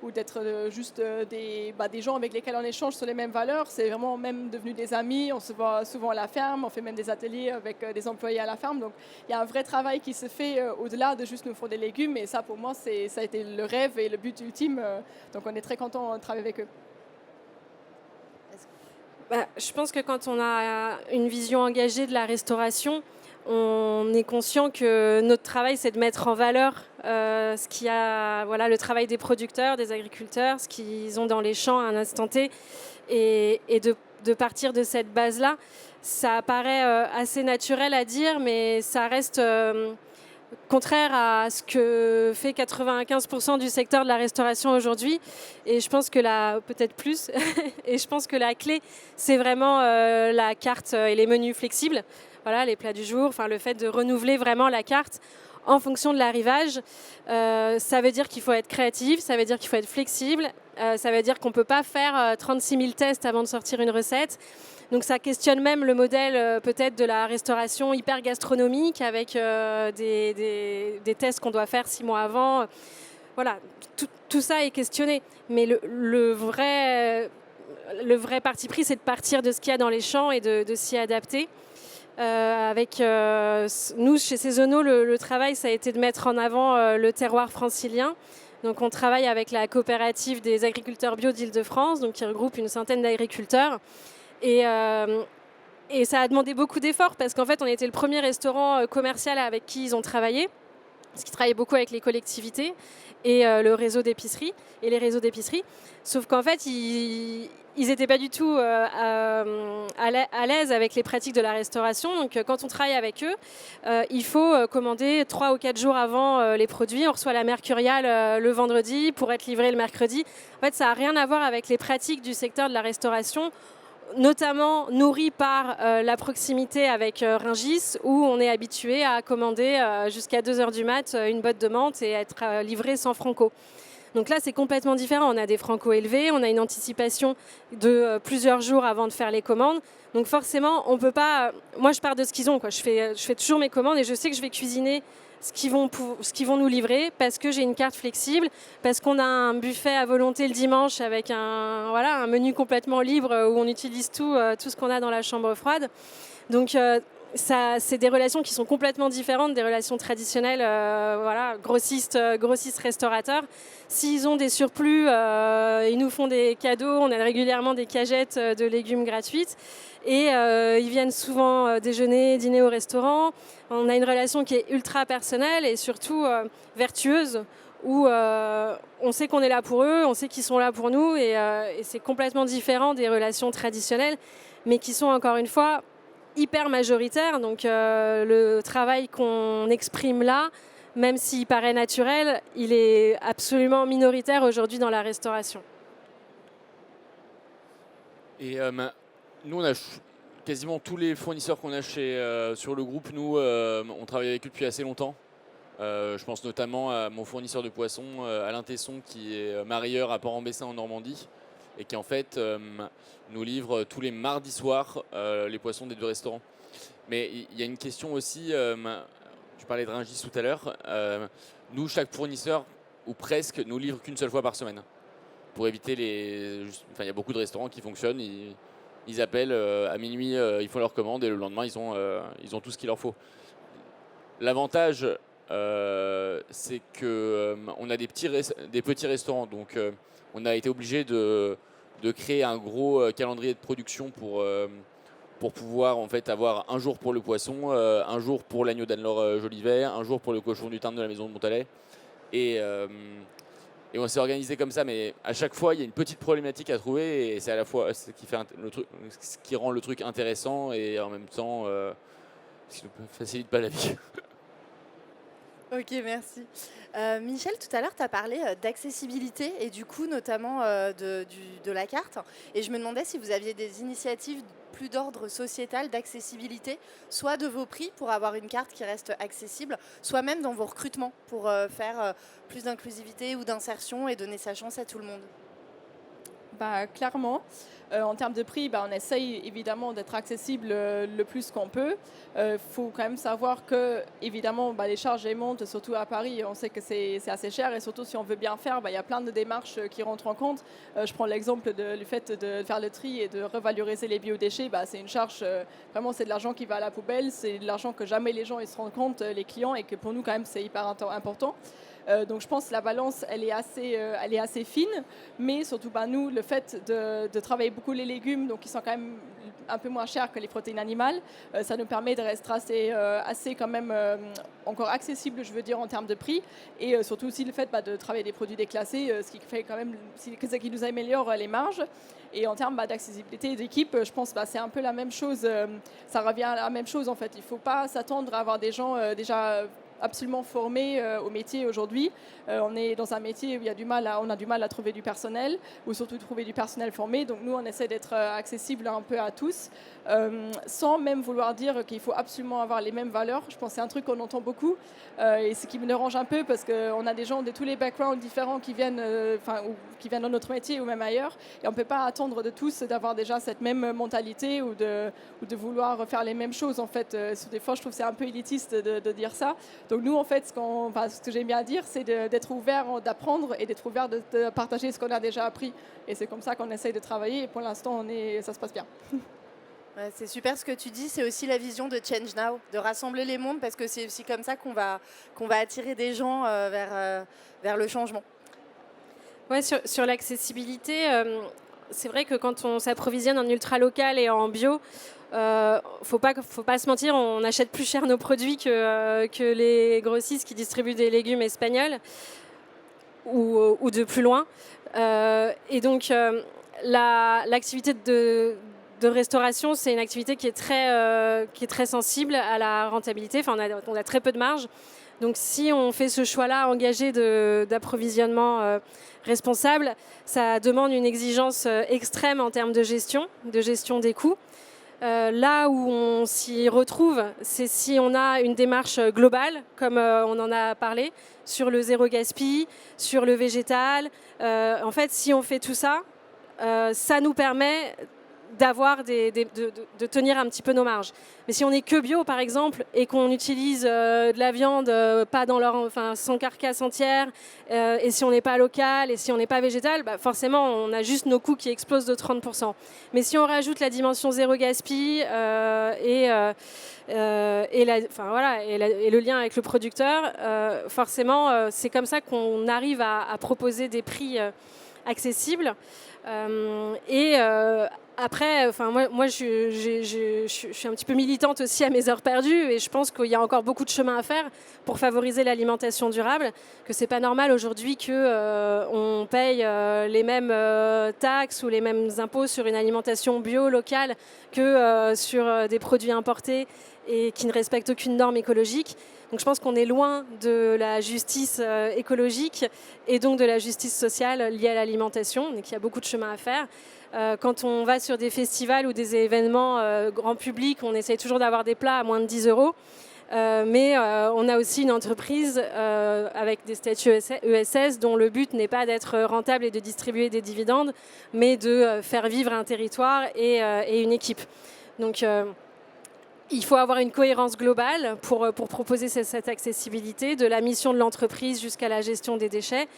ou d'être juste des gens avec lesquels on échange sur les mêmes valeurs, c'est vraiment même devenu des amis. On se voit souvent à la ferme, on fait même des ateliers avec des employés à la ferme. Donc il y a un vrai travail qui se fait au-delà de juste nous fournir des légumes. Et ça, pour moi, ça a été le rêve et le but ultime. Donc on est très content de travailler avec eux. Je pense que quand on a une vision engagée de la restauration, on est conscient que notre travail, c'est de mettre en valeur le travail des producteurs, des agriculteurs, ce qu'ils ont dans les champs à un instant T, et de partir de cette base-là. Ça paraît assez naturel à dire, mais ça reste contraire à ce que fait 95% du secteur de la restauration aujourd'hui. Et je pense que peut-être plus, et je pense que la clé, c'est vraiment la carte et les menus flexibles. Voilà, les plats du jour, le fait de renouveler vraiment la carte en fonction de l'arrivage. Ça veut dire qu'il faut être créatif, ça veut dire qu'il faut être flexible, ça veut dire qu'on ne peut pas faire 36 000 tests avant de sortir une recette. Donc ça questionne même le modèle peut-être de la restauration hyper gastronomique avec des tests qu'on doit faire 6 mois avant. Voilà, tout ça est questionné. Mais le vrai parti pris, c'est de partir de ce qu'il y a dans les champs et de s'y adapter. Nous, chez Saisonneau, le travail, ça a été de mettre en avant le terroir francilien. Donc on travaille avec la coopérative des agriculteurs bio d'Île-de-France, donc qui regroupe une centaine d'agriculteurs. Et ça a demandé beaucoup d'efforts parce qu'en fait, on était le premier restaurant commercial avec qui ils ont travaillé, parce qu'ils travaillaient beaucoup avec les collectivités et le réseau d'épicerie et les réseaux d'épicerie. Sauf qu'en fait, ils n'étaient pas du tout à l'aise avec les pratiques de la restauration. Donc quand on travaille avec eux, il faut commander 3 ou 4 jours avant les produits. On reçoit la mercuriale le vendredi pour être livré le mercredi. En fait, ça n'a rien à voir avec les pratiques du secteur de la restauration, notamment nourri par la proximité avec Rungis, où on est habitué à commander jusqu'à 2h du mat une botte de menthe et être livré sans franco. Donc là, c'est complètement différent. On a des francos élevés, on a une anticipation de plusieurs jours avant de faire les commandes. Donc forcément, on peut pas... Moi, je pars de ce qu'ils ont, quoi. Je fais toujours mes commandes et je sais que je vais cuisiner ce qu'ils vont nous livrer parce que j'ai une carte flexible, parce qu'on a un buffet à volonté le dimanche avec un menu complètement libre où on utilise tout ce qu'on a dans la chambre froide. Donc c'est des relations qui sont complètement différentes des relations traditionnelles, grossistes-restaurateurs. S'ils ont des surplus, ils nous font des cadeaux. On a régulièrement des cagettes de légumes gratuites. Et ils viennent souvent déjeuner, dîner au restaurant. On a une relation qui est ultra personnelle et surtout vertueuse, où on sait qu'on est là pour eux, on sait qu'ils sont là pour nous. Et c'est complètement différent des relations traditionnelles, mais qui sont encore une fois hyper majoritaires. Donc le travail qu'on exprime là, même s'il paraît naturel, il est absolument minoritaire aujourd'hui dans la restauration. Et nous, on a quasiment tous les fournisseurs qu'on a sur le groupe. Nous, on travaille avec eux depuis assez longtemps. Je pense notamment à mon fournisseur de poissons, Alain Tesson, qui est marieur à Port-en-Bessin en Normandie et qui en fait nous livre tous les mardis soirs les poissons des 2 restaurants. Mais il y a une question aussi, je parlais de Rungis tout à l'heure, nous, chaque fournisseur, ou presque, nous livre qu'une seule fois par semaine. Pour éviter il y a beaucoup de restaurants qui fonctionnent, ils appellent à minuit, ils font leur commande et le lendemain, ils ont tout ce qu'il leur faut. L'avantage, c'est qu'on a des petits restaurants, donc on a été obligé de créer un gros calendrier de production pour pouvoir en fait avoir un jour pour le poisson, un jour pour l'agneau d'Anne-Laure Jolivet, un jour pour le cochon du Tarn de la maison de Montalet. Et on s'est organisé comme ça, mais à chaque fois il y a une petite problématique à trouver et c'est à la fois ce qui rend le truc intéressant et en même temps ce qui ne facilite pas la vie. Ok, merci. Michel, tout à l'heure, tu as parlé d'accessibilité et du coup, notamment de la carte. Et je me demandais si vous aviez des initiatives plus d'ordre sociétal d'accessibilité, soit de vos prix pour avoir une carte qui reste accessible, soit même dans vos recrutements pour faire plus d'inclusivité ou d'insertion et donner sa chance à tout le monde. Clairement, en termes de prix, on essaye évidemment d'être accessible le plus qu'on peut. Faut quand même savoir que évidemment les charges elles montent, surtout à Paris. On sait que c'est assez cher et surtout si on veut bien faire, il y a plein de démarches qui rentrent en compte. Je prends l'exemple du fait de faire le tri et de revaloriser les biodéchets. C'est une charge, vraiment c'est de l'argent qui va à la poubelle, c'est de l'argent que jamais les gens ils se rendent compte, les clients, et que pour nous quand même c'est hyper important. Donc je pense que la balance, elle est assez fine, mais surtout nous, le fait de travailler beaucoup les légumes, donc qui sont quand même un peu moins chers que les protéines animales, ça nous permet de rester assez quand même encore accessible, je veux dire, en termes de prix, et surtout aussi le fait de travailler des produits déclassés, ce qui fait quand même, ce qui nous améliore les marges. Et en termes d'accessibilité d'équipe, je pense que c'est un peu la même chose, ça revient à la même chose en fait. Il ne faut pas s'attendre à avoir des gens déjà absolument formés au métier aujourd'hui. On est dans un métier où on a du mal à trouver du personnel, ou surtout trouver du personnel formé. Donc nous, on essaie d'être accessible un peu à tous, sans même vouloir dire qu'il faut absolument avoir les mêmes valeurs. Je pense que c'est un truc qu'on entend beaucoup, et ce qui me dérange un peu, parce qu'on a des gens de tous les backgrounds différents qui viennent dans notre métier ou même ailleurs, et on ne peut pas attendre de tous d'avoir déjà cette même mentalité ou de vouloir faire les mêmes choses. En fait, des fois, je trouve que c'est un peu élitiste de dire ça. Donc nous, en fait, ce que j'aime bien dire, c'est d'être ouvert, d'apprendre et d'être ouvert de partager ce qu'on a déjà appris. Et c'est comme ça qu'on essaye de travailler. Et pour l'instant, ça se passe bien. Ouais, c'est super ce que tu dis. C'est aussi la vision de Change Now, de rassembler les mondes, parce que c'est aussi comme ça qu'on va attirer des gens vers le changement. Ouais, sur l'accessibilité, c'est vrai que quand on s'approvisionne en ultra local et en bio, faut pas se mentir, on achète plus cher nos produits que les grossistes qui distribuent des légumes espagnols ou de plus loin. Et donc l'activité de restauration, c'est une activité qui est très sensible à la rentabilité. Enfin, on a très peu de marge. Donc si on fait ce choix-là engagé d'approvisionnement responsable, ça demande une exigence extrême en termes de gestion des coûts. Là où on s'y retrouve, c'est si on a une démarche globale, comme on en a parlé, sur le zéro gaspille, sur le végétal. En fait, si on fait tout ça, ça nous permet de tenir un petit peu nos marges. Mais si on n'est que bio, par exemple, et qu'on utilise de la viande pas sans carcasse entière, et si on n'est pas local, et si on n'est pas végétal, forcément, on a juste nos coûts qui explosent de 30%. Mais si on rajoute la dimension zéro gaspille et le lien avec le producteur, forcément, c'est comme ça qu'on arrive à proposer des prix accessibles. Après, moi je suis un petit peu militante aussi à mes heures perdues, et je pense qu'il y a encore beaucoup de chemin à faire pour favoriser l'alimentation durable, que c'est pas normal aujourd'hui qu'on paye les mêmes taxes ou les mêmes impôts sur une alimentation bio locale que sur des produits importés et qui ne respectent aucune norme écologique. Donc je pense qu'on est loin de la justice écologique et donc de la justice sociale liée à l'alimentation, donc il y a beaucoup de chemin à faire. Quand on va sur des festivals ou des événements grand public, on essaye toujours d'avoir des plats à moins de 10 €. Mais on a aussi une entreprise avec des statuts ESS dont le but n'est pas d'être rentable et de distribuer des dividendes, mais de faire vivre un territoire et une équipe. Donc il faut avoir une cohérence globale pour proposer cette accessibilité, de la mission de l'entreprise jusqu'à la gestion des déchets.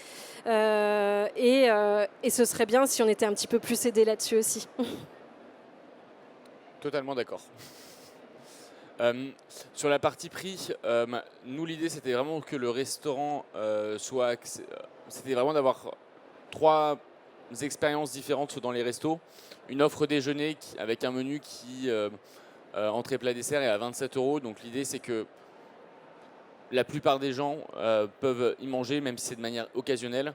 Et ce serait bien si on était un petit peu plus aidé là-dessus aussi. Totalement d'accord. Sur la partie prix, nous l'idée c'était vraiment que le restaurant c'était vraiment d'avoir 3 expériences différentes dans les restos. Une offre déjeuner avec un menu qui, entrée plat dessert, est à 27 €. Donc l'idée c'est que la plupart des gens peuvent y manger, même si c'est de manière occasionnelle.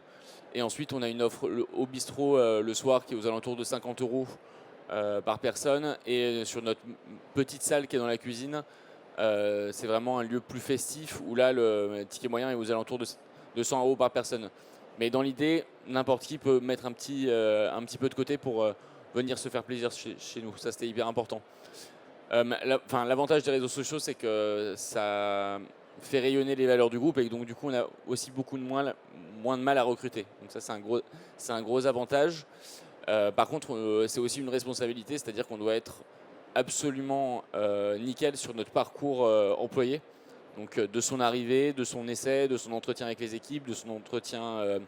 Et ensuite on a une offre au bistrot le soir qui est aux alentours de 50 € par personne, et sur notre petite salle qui est dans la cuisine, c'est vraiment un lieu plus festif où là, le ticket moyen est aux alentours de 100 € par personne. Mais dans l'idée, n'importe qui peut mettre un petit peu de côté pour venir se faire plaisir chez nous. Ça, c'était hyper important. L'avantage des réseaux sociaux, c'est que ça fait rayonner les valeurs du groupe et donc du coup, on a aussi beaucoup moins de mal à recruter. Donc ça, c'est un gros avantage. Par contre, c'est aussi une responsabilité, c'est-à-dire qu'on doit être absolument nickel sur notre parcours employé. Donc de son arrivée, de son essai, de son entretien avec les équipes, de son entretien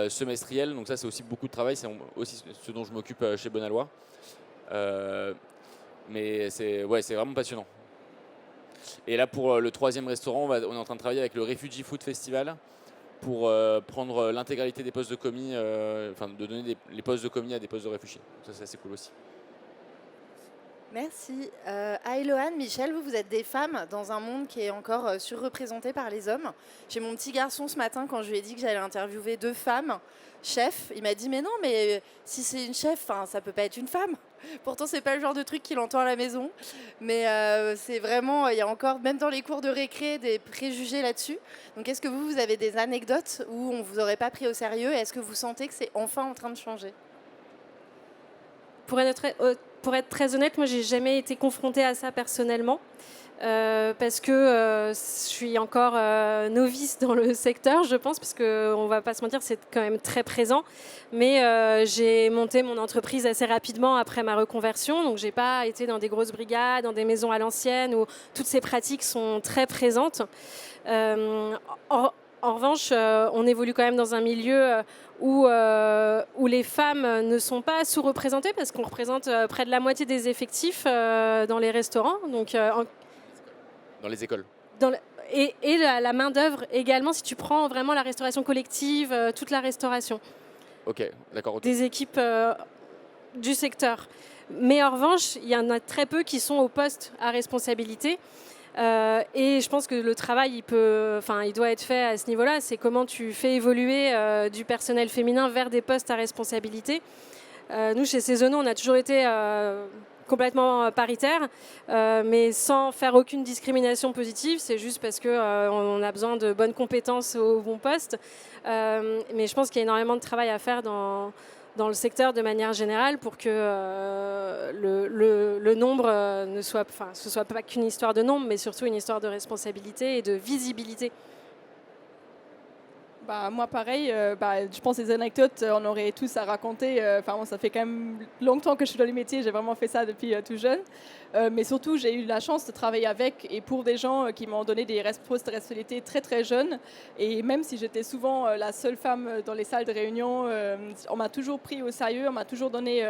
semestriel. Donc ça, c'est aussi beaucoup de travail. C'est aussi ce dont je m'occupe chez Bonalois. Mais c'est vraiment passionnant. Et là, pour le 3e restaurant, on est en train de travailler avec le Refugee Food Festival pour prendre l'intégralité des postes de commis, de donner les postes de commis à des postes de réfugiés. Ça, c'est assez cool aussi. Merci. Aïloane, Michel, vous êtes des femmes dans un monde qui est encore surreprésenté par les hommes. J'ai mon petit garçon ce matin, quand je lui ai dit que j'allais interviewer 2 femmes chefs, il m'a dit « Mais non, mais si c'est une chef, ça peut pas être une femme ». Pourtant, c'est pas le genre de truc qu'il entend à la maison. Mais c'est vraiment, il y a encore, même dans les cours de récré, des préjugés là-dessus. Donc, est-ce que vous avez des anecdotes où on vous aurait pas pris au sérieux? Est-ce que vous sentez que c'est enfin en train de changer? Pour être très honnête, moi, j'ai jamais été confrontée à ça personnellement. Parce que je suis encore novice dans le secteur, je pense, parce qu'on ne va pas se mentir, c'est quand même très présent. Mais j'ai monté mon entreprise assez rapidement après ma reconversion, donc je n'ai pas été dans des grosses brigades, dans des maisons à l'ancienne, où toutes ces pratiques sont très présentes. En revanche, on évolue quand même dans un milieu où les femmes ne sont pas sous-représentées, parce qu'on représente près de la moitié des effectifs dans les restaurants. Donc, dans les écoles. Et la main-d'œuvre également, si tu prends vraiment la restauration collective, toute la restauration. Ok, d'accord. Des équipes du secteur. Mais en revanche, il y en a très peu qui sont au poste à responsabilité. Et je pense que le travail, il doit être fait à ce niveau-là. C'est comment tu fais évoluer du personnel féminin vers des postes à responsabilité. Nous, chez Saisonneau, on a toujours été complètement paritaire, mais sans faire aucune discrimination positive. C'est juste parce qu'on a besoin de bonnes compétences au bon poste. Mais je pense qu'il y a énormément de travail à faire dans le secteur de manière générale pour que le nombre ne soit, ce soit pas qu'une histoire de nombre, mais surtout une histoire de responsabilité et de visibilité. Moi, pareil, je pense que les anecdotes, on aurait tous à raconter. Ça fait quand même longtemps que je suis dans les métiers, j'ai vraiment fait ça depuis tout jeune. Mais surtout, j'ai eu la chance de travailler avec et pour des gens qui m'ont donné des postes de responsabilité très très jeunes. Et même si j'étais souvent la seule femme dans les salles de réunion, on m'a toujours pris au sérieux, on m'a toujours donné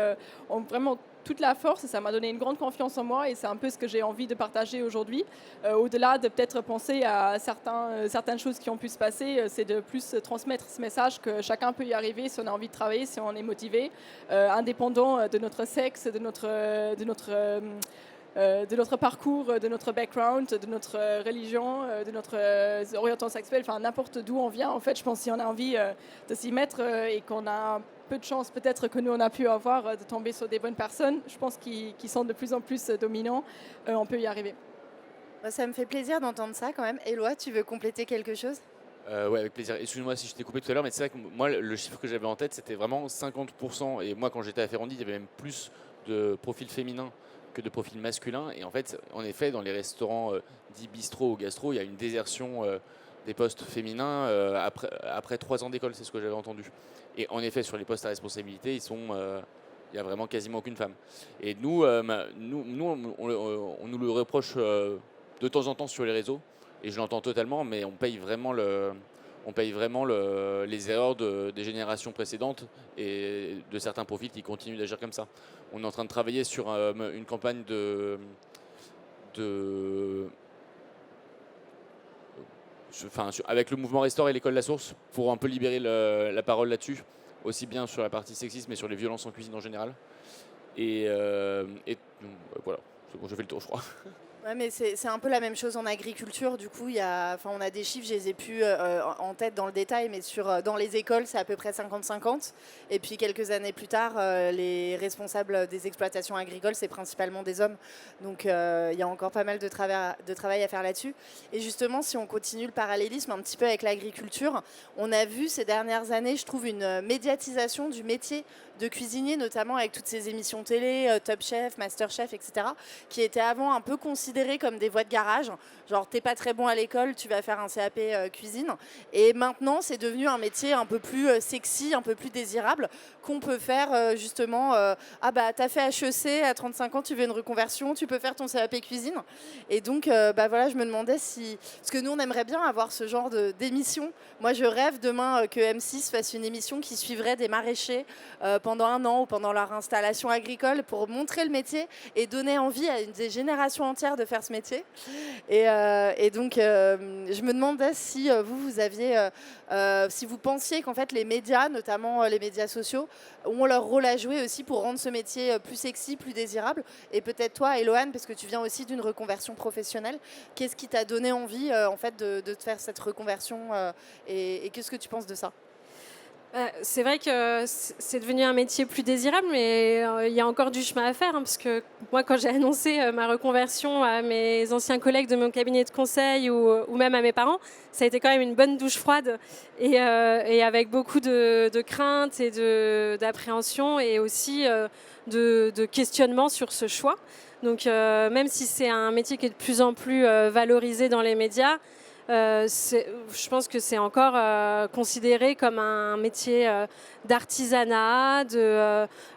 vraiment toute la force, et ça m'a donné une grande confiance en moi, et c'est un peu ce que j'ai envie de partager aujourd'hui. Au-delà de peut-être penser à certaines choses qui ont pu se passer, c'est de plus transmettre ce message que chacun peut y arriver si on a envie de travailler, si on est motivé, indépendant de notre sexe, de notre parcours, de notre background, de notre religion, de notre orientation sexuelle, n'importe d'où on vient. En fait, je pense que si on a envie de s'y mettre et qu'on a un peu de chance peut-être que nous on a pu avoir de tomber sur des bonnes personnes, je pense qui sont de plus en plus dominants, on peut y arriver. Ça me fait plaisir d'entendre ça quand même. Éloi, tu veux compléter quelque chose? Ouais, avec plaisir. Excuse-moi si je t'ai coupé tout à l'heure, mais c'est vrai que moi, le chiffre que j'avais en tête, c'était vraiment 50%. Et moi, quand j'étais à Ferrandi, il y avait même plus de profils féminins que de profils masculins. Et en fait, en effet, dans les restaurants dits bistrot ou gastro, il y a une désertion des postes féminins après 3 ans d'école, c'est ce que j'avais entendu. Et en effet, sur les postes à responsabilité, il y a vraiment quasiment aucune femme. Et nous, on nous le reproche de temps en temps sur les réseaux, et je l'entends totalement, mais on paye vraiment les erreurs des générations précédentes et de certains profils qui continuent d'agir comme ça. On est en train de travailler sur une campagne avec le mouvement Restore et l'école La Source pour un peu libérer la parole là-dessus, aussi bien sur la partie sexisme mais sur les violences en cuisine en général. Et voilà, c'est bon, je fais le tour, je crois. Ouais, mais c'est un peu la même chose en agriculture. Du coup, on a des chiffres, je les ai plus en tête dans le détail, mais dans les écoles, c'est à peu près 50-50. Et puis quelques années plus tard, les responsables des exploitations agricoles, c'est principalement des hommes. Donc il y a encore pas mal de travail à faire là-dessus. Et justement, si on continue le parallélisme un petit peu avec l'agriculture, on a vu ces dernières années, je trouve, une médiatisation du métier de cuisinier, notamment avec toutes ces émissions télé, Top Chef, Master Chef, etc., qui étaient avant un peu considérées comme des voies de garage. Genre, t'es pas très bon à l'école, tu vas faire un CAP cuisine. Et maintenant, c'est devenu un métier un peu plus sexy, un peu plus désirable, qu'on peut faire justement. Ah bah, t'as fait HEC, à 35 ans, tu veux une reconversion, tu peux faire ton CAP cuisine. Et donc, voilà, je me demandais si... Parce que nous, on aimerait bien avoir ce genre d'émission. Moi, je rêve demain que M6 fasse une émission qui suivrait des maraîchers pendant un an ou pendant leur installation agricole pour montrer le métier et donner envie à des générations entières de faire ce métier. Et donc, je me demandais si vous aviez, si vous pensiez qu'en fait les médias, notamment les médias sociaux, ont leur rôle à jouer aussi pour rendre ce métier plus sexy, plus désirable. Et peut-être toi, Eloane, parce que tu viens aussi d'une reconversion professionnelle, qu'est-ce qui t'a donné envie en fait de te faire cette reconversion et qu'est-ce que tu penses de ça ? C'est vrai que c'est devenu un métier plus désirable, mais il y a encore du chemin à faire, hein, parce que moi, quand j'ai annoncé ma reconversion à mes anciens collègues de mon cabinet de conseil ou même à mes parents, ça a été quand même une bonne douche froide et avec beaucoup de craintes et d'appréhension et aussi de questionnement sur ce choix. Donc même si c'est un métier qui est de plus en plus valorisé dans les médias, je pense que c'est encore considéré comme un métier d'artisanat,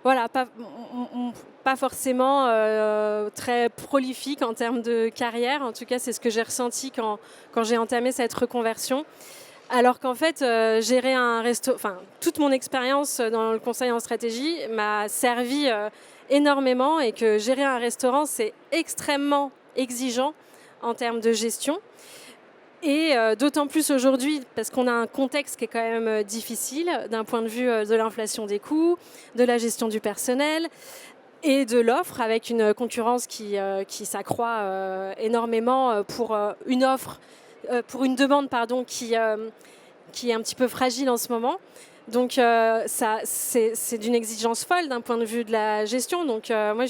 voilà, pas forcément très prolifique en termes de carrière. En tout cas, c'est ce que j'ai ressenti quand j'ai entamé cette reconversion. Alors qu'en fait, gérer un toute mon expérience dans le conseil en stratégie m'a servi énormément et que gérer un restaurant, c'est extrêmement exigeant en termes de gestion. Et d'autant plus aujourd'hui, parce qu'on a un contexte qui est quand même difficile d'un point de vue de l'inflation des coûts, de la gestion du personnel et de l'offre, avec une concurrence qui s'accroît énormément pour une offre, pour une demande qui est un petit peu fragile en ce moment. Donc c'est d'une exigence folle d'un point de vue de la gestion. Donc moi,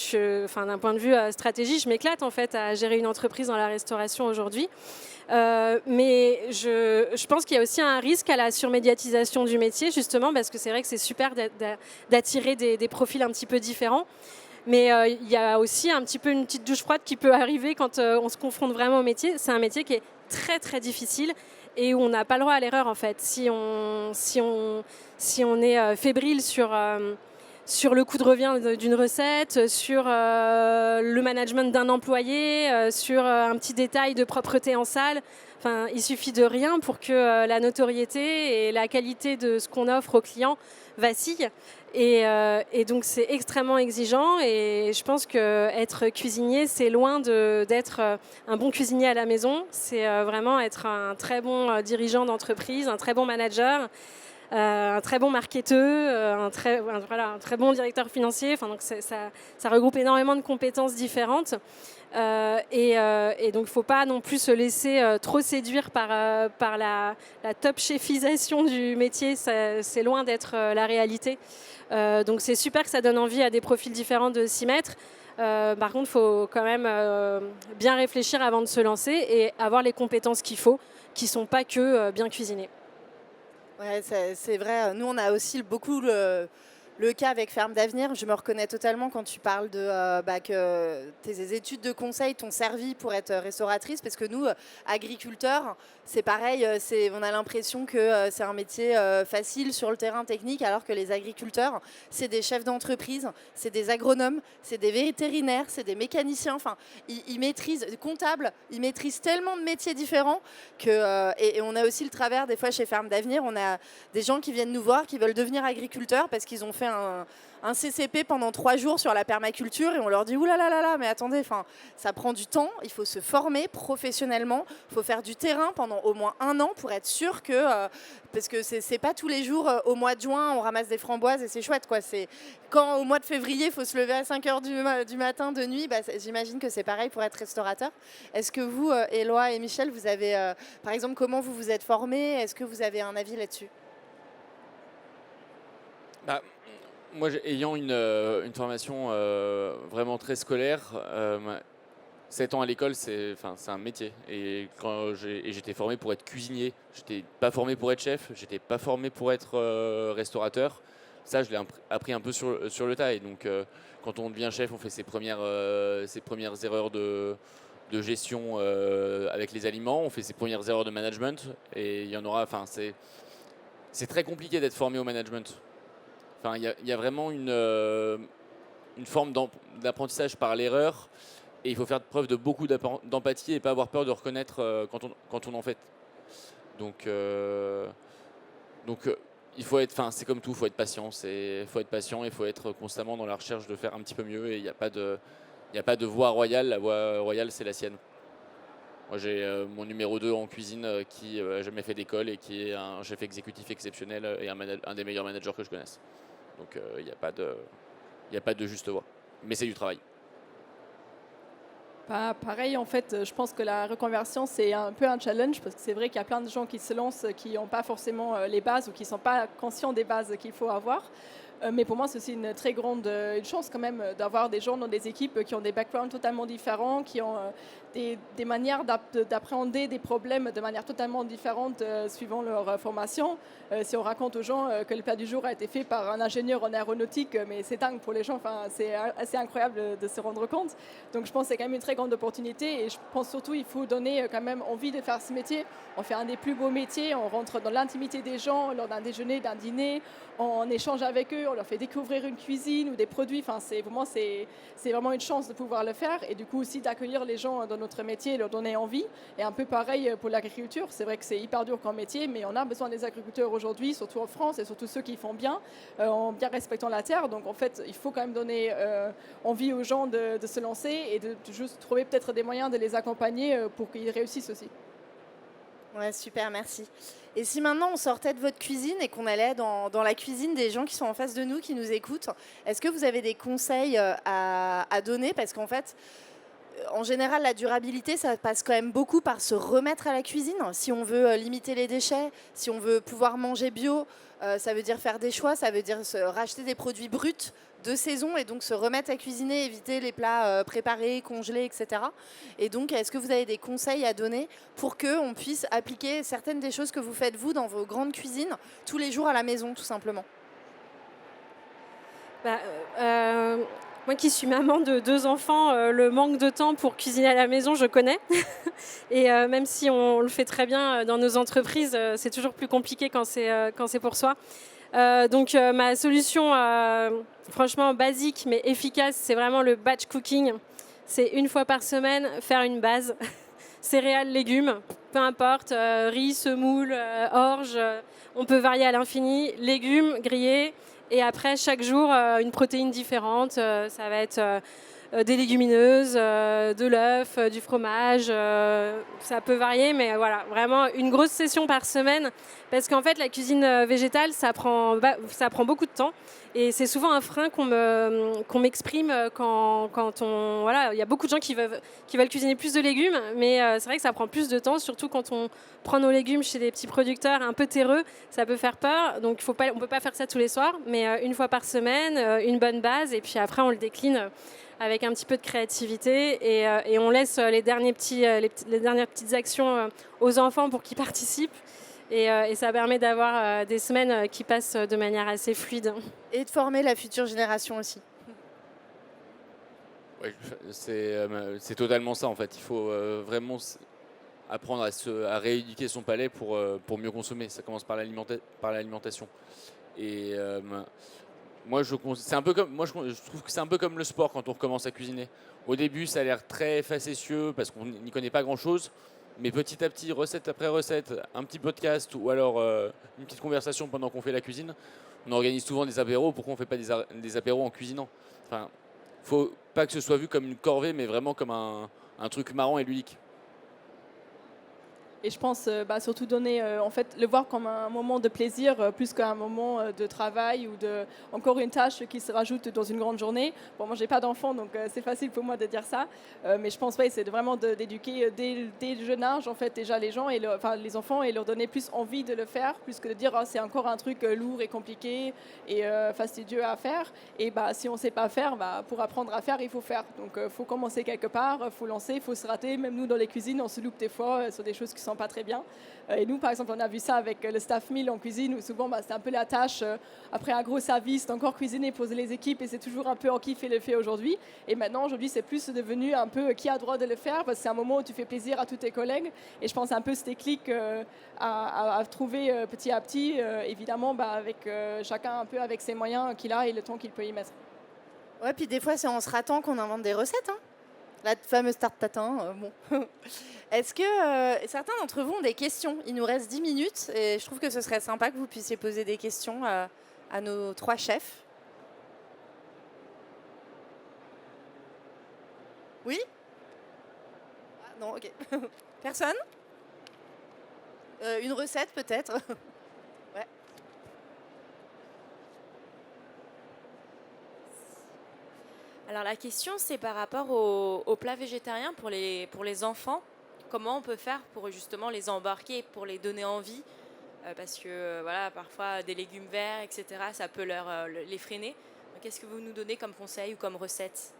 d'un point de vue stratégie, je m'éclate en fait à gérer une entreprise dans la restauration aujourd'hui. Mais je pense qu'il y a aussi un risque à la surmédiatisation du métier, justement, parce que c'est vrai que c'est super d'attirer des profils un petit peu différents. Mais il y a aussi un petit peu une petite douche froide qui peut arriver quand on se confronte vraiment au métier. C'est un métier qui est très très difficile et où on n'a pas le droit à l'erreur en fait. Si on est fébrile sur le coût de revient d'une recette, sur le management d'un employé, sur un petit détail de propreté en salle. Enfin, il suffit de rien pour que la notoriété et la qualité de ce qu'on offre aux clients vacillent. Et donc, c'est extrêmement exigeant. Et je pense qu'être cuisinier, c'est loin d'être un bon cuisinier à la maison. C'est vraiment être un très bon dirigeant d'entreprise, un très bon manager. Un très bon marketeur, un très bon directeur financier. Enfin, donc ça regroupe énormément de compétences différentes. Et donc, il ne faut pas non plus se laisser trop séduire par la top chefisation du métier. C'est loin d'être la réalité. Donc, c'est super que ça donne envie à des profils différents de s'y mettre. Par contre, il faut quand même bien réfléchir avant de se lancer et avoir les compétences qu'il faut, qui ne sont pas que bien cuisiner. Ouais, c'est vrai. Nous, on a aussi beaucoup le cas avec Ferme d'Avenir. Je me reconnais totalement quand tu parles que tes études de conseil t'ont servi pour être restauratrice, parce que nous, agriculteurs, c'est pareil. On a l'impression que c'est un métier facile sur le terrain technique, alors que les agriculteurs, c'est des chefs d'entreprise, c'est des agronomes, c'est des vétérinaires, c'est des mécaniciens. Enfin, ils maîtrisent, des comptables, ils maîtrisent tellement de métiers différents et on a aussi le travers des fois chez Ferme d'Avenir. On a des gens qui viennent nous voir, qui veulent devenir agriculteurs parce qu'ils ont fait fait un CCP pendant 3 jours sur la permaculture et on leur dit « Ouh là là là là, mais attendez, ça prend du temps, il faut se former professionnellement, il faut faire du terrain pendant au moins 1 an pour être sûr que... parce que c'est pas tous les jours, au mois de juin, on ramasse des framboises et c'est chouette, quoi. C'est quand au mois de février, il faut se lever à 5h du matin, de nuit, j'imagine que c'est pareil pour être restaurateur. Est-ce que vous, Éloi et Michel, vous avez, par exemple, comment vous vous êtes formés? Est-ce que vous avez un avis là-dessus? Moi, ayant une formation vraiment très scolaire, 7 ans à l'école, c'est un métier. Et j'étais formé pour être cuisinier. J'étais pas formé pour être chef. J'étais pas formé pour être restaurateur. Ça, je l'ai appris un peu sur le tas. Et donc, quand on devient chef, on fait ses premières erreurs de gestion avec les aliments. On fait ses premières erreurs de management. Et il y en aura. C'est très compliqué d'être formé au management. Il y a vraiment une forme d'apprentissage par l'erreur et il faut faire preuve de beaucoup d'empathie et pas avoir peur de reconnaître quand on en fait. Donc il faut être, c'est comme tout, il faut être patient. Il faut être patient et il faut être constamment dans la recherche de faire un petit peu mieux et il n'y a pas de voie royale. La voie royale, c'est la sienne. Moi, j'ai mon numéro 2 en cuisine qui n'a jamais fait d'école et qui est un chef exécutif exceptionnel et un des meilleurs managers que je connaisse. Donc il n'y a pas de juste voie. Mais c'est du travail. Pareil, en fait, je pense que la reconversion, c'est un peu un challenge parce que c'est vrai qu'il y a plein de gens qui se lancent qui n'ont pas forcément les bases ou qui ne sont pas conscients des bases qu'il faut avoir. Mais pour moi, c'est aussi une très grande une chance quand même d'avoir des gens dans des équipes qui ont des backgrounds totalement différents, qui ont des manières d'appréhender des problèmes de manière totalement différente suivant leur formation. Si on raconte aux gens que le plat du jour a été fait par un ingénieur en aéronautique, mais c'est dingue pour les gens, c'est assez incroyable de se rendre compte. Donc je pense que c'est quand même une très grande opportunité et je pense surtout qu'il faut donner quand même envie de faire ce métier. On fait un des plus beaux métiers, on rentre dans l'intimité des gens lors d'un déjeuner, d'un dîner, on échange avec eux, on leur fait découvrir une cuisine ou des produits. C'est vraiment une chance de pouvoir le faire et du coup aussi d'accueillir les gens dans notre métier et leur donner envie. Et un peu pareil pour l'agriculture. C'est vrai que c'est hyper dur comme métier, mais on a besoin des agriculteurs aujourd'hui, surtout en France et surtout ceux qui font bien, en bien respectant la terre. Donc en fait, il faut quand même donner envie aux gens de se lancer et de juste trouver peut-être des moyens de les accompagner pour qu'ils réussissent aussi. Ouais, super, merci. Et si maintenant on sortait de votre cuisine et qu'on allait dans la cuisine des gens qui sont en face de nous, qui nous écoutent, est-ce que vous avez des conseils à donner? Parce qu'en fait, en général, la durabilité, ça passe quand même beaucoup par se remettre à la cuisine. Si on veut limiter les déchets, si on veut pouvoir manger bio, ça veut dire faire des choix, ça veut dire racheter des produits bruts de saison et donc se remettre à cuisiner, éviter les plats préparés, congelés, etc. Et donc, est-ce que vous avez des conseils à donner pour qu'on puisse appliquer certaines des choses que vous faites, vous, dans vos grandes cuisines, tous les jours à la maison, tout simplement? Moi qui suis maman de 2 enfants, le manque de temps pour cuisiner à la maison, je connais. Et même si on le fait très bien dans nos entreprises, c'est toujours plus compliqué quand c'est pour soi. Donc ma solution, franchement basique mais efficace, c'est vraiment le batch cooking. C'est 1 fois par semaine, faire une base. Céréales, légumes, peu importe, riz, semoule, orge, on peut varier à l'infini. Légumes, grillés. Et après, chaque jour, une protéine différente. Ça va être des légumineuses, de l'œuf, du fromage. Ça peut varier, mais voilà, vraiment une grosse session par semaine. Parce qu'en fait, la cuisine végétale, ça prend beaucoup de temps. Et c'est souvent un frein qu'on m'exprime quand on... Voilà, il y a beaucoup de gens qui veulent cuisiner plus de légumes, mais c'est vrai que ça prend plus de temps, surtout quand on prend nos légumes chez des petits producteurs un peu terreux, ça peut faire peur. Donc on ne peut pas faire ça tous les soirs, mais 1 fois par semaine, une bonne base, et puis après on le décline avec un petit peu de créativité et on laisse les dernières petites actions aux enfants pour qu'ils participent. Et ça permet d'avoir des semaines qui passent de manière assez fluide. Et de former la future génération aussi. Ouais, c'est totalement ça en fait. Il faut vraiment apprendre à rééduquer son palais pour mieux consommer. Ça commence par l'alimentation. Et moi, je trouve que c'est un peu comme le sport quand on recommence à cuisiner. Au début, ça a l'air très facétieux parce qu'on n'y connaît pas grand-chose. Mais petit à petit, recette après recette, un petit podcast ou alors une petite conversation pendant qu'on fait la cuisine, on organise souvent des apéros. Pourquoi on ne fait pas des apéros en cuisinant? Enfin, faut pas que ce soit vu comme une corvée, mais vraiment comme un truc marrant et ludique. Et je pense surtout donner, en fait, le voir comme un moment de plaisir plus qu'un moment de travail ou encore une tâche qui se rajoute dans une grande journée. Bon, moi, j'ai pas d'enfants, donc c'est facile pour moi de dire ça. Mais je pense, c'est vraiment d'éduquer dès le jeune âge, en fait, déjà les gens, les enfants, et leur donner plus envie de le faire, plus que de dire c'est encore un truc lourd et compliqué et fastidieux à faire. Et si on sait pas faire, pour apprendre à faire, il faut faire. Donc, faut commencer quelque part, faut lancer, faut se rater. Même nous, dans les cuisines, on se loupe des fois sur des choses qui sont pas très bien. Et nous, par exemple, on a vu ça avec le staff meal en cuisine, où souvent, c'est un peu la tâche, après un gros service, d'encore cuisiner, poser les équipes, et c'est toujours un peu en qui fait le fait aujourd'hui. Et maintenant, aujourd'hui, c'est plus devenu un peu qui a le droit de le faire, parce que c'est un moment où tu fais plaisir à tous tes collègues. Et je pense un peu ce déclic à trouver petit à petit, évidemment, avec chacun un peu avec ses moyens qu'il a et le temps qu'il peut y mettre. Ouais, puis des fois, c'est en se ratant qu'on invente des recettes. Hein. La fameuse tarte tatin, bon. Est-ce que certains d'entre vous ont des questions? Il nous reste 10 minutes et je trouve que ce serait sympa que vous puissiez poser des questions à nos 3 chefs. Oui? Ah, non, ok. Personne? Une recette peut-être? Ouais. Alors la question, c'est par rapport aux plats végétariens pour les enfants. Comment on peut faire pour justement les embarquer, pour les donner envie parce que voilà, parfois des légumes verts, etc., ça peut les freiner. Donc, qu'est-ce que vous nous donnez comme conseil ou comme recette?